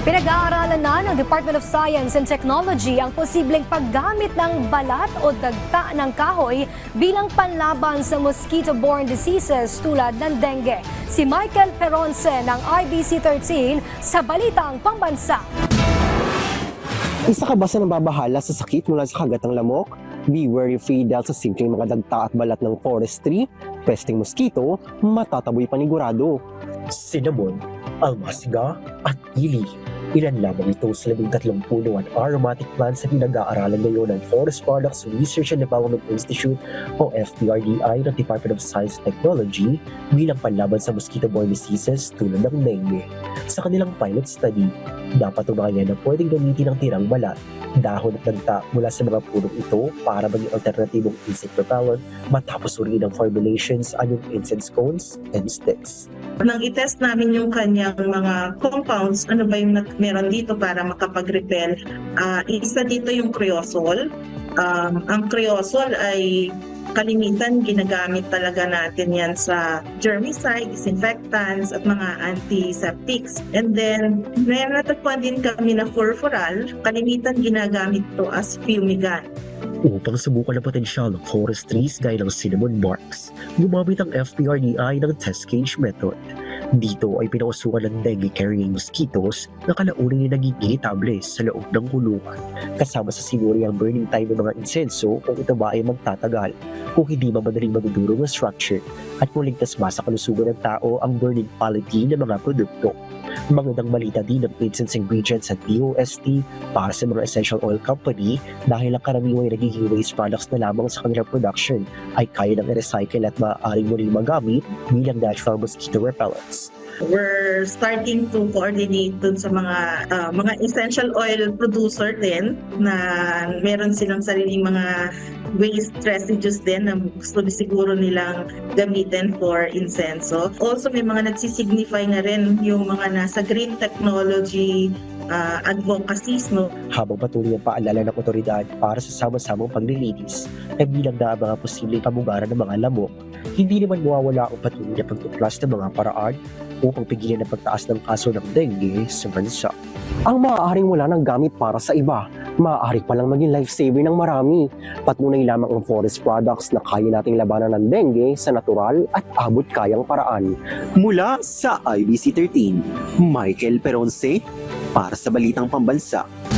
Pinag-aaralan na ng Department of Science and Technology ang posibleng paggamit ng balat o dagta ng kahoy bilang panlaban sa mosquito-borne diseases tulad ng dengue. Si Michael Peronce ng IBC 13 sa Balitang Pambansa. Isa ka ba sa nababahala sa sakit mula sa kagat ng lamok? Be worry-free dahil sa simpleng mga dagta at balat ng forestry, pesting mosquito, matataboy panigurado. Cinnamon, almasiga, at ili. Ilan lamang ito sa 13 puno at aromatic plants na pinag-aaralan ngayon ng Forest Products Research and Development Institute o FPRDI ng Department of Science and Technology bilang panlaban sa mosquito-borne diseases tulad ng dengue. Sa kanilang pilot study, dapat umayan na pwedeng gamitin ang tirang balat, dahon at dagta mula sa mga punong ito para maging alternatibong insect repellent matapos uriin ang formulations anyong incense cones and sticks. Nang itest namin yung kanyang mga compounds, ano ba yung meron dito para makapag-repel, isa dito yung creosol. Ang creosol ay kalimitan ginagamit talaga natin yan sa germicide, disinfectants at mga antiseptics. And then, meron natagpuan din kami na furfural, kalimitan ginagamit to as fumigant. Upang subukan ang potensyal ng forest trees gaya ng cinnamon barks, gumamit ang FPRDI ng test cage method. Dito ay pinausukan ng dengue-carrying mosquitoes na kalaunan ay naging irritable sa loob ng kulungan. Kasama sa sinuri ang burning time ng mga insenso kung ito ba ay magtatagal, kung hindi ba madaling madudurog ang structure, at kung ligtas ba sa kalusugan ng tao ang burning quality ng mga produkto. Magandang balita din ng incense ingredients at DOST para sa mga essential oil company dahil ang karaniwang nagiging waste products na lamang sa kanilang production ay kaya ng i-recycle at maaaring muling magamit bilang natural mosquito repellents. We're starting to coordinate dun sa mga essential oil producer din na meron silang sariling mga waste residues din na gusto siguro nilang gamitin for insenso. Also may mga nagsisignify na rin yung mga nasa green technology advocacies, no? Habang patuloy ang paalala ng otoridad para sa sama-samang paglilinis na bilang na ang mga posibleng kamugaran ng mga lamok, hindi naman mawawala ang patuloy na pagtuklas ng mga paraan upang pigilan ang pagtaas ng kaso ng dengue sa bansa. Ang maaaring wala ng gamit para sa iba, maaari palang maging lifesaver ng marami. Patunay lamang ang forest products na kaya nating labanan ng dengue sa natural at abot kayang paraan. Mula sa IBC 13, Michael Peronce para sa Balitang Pambansa.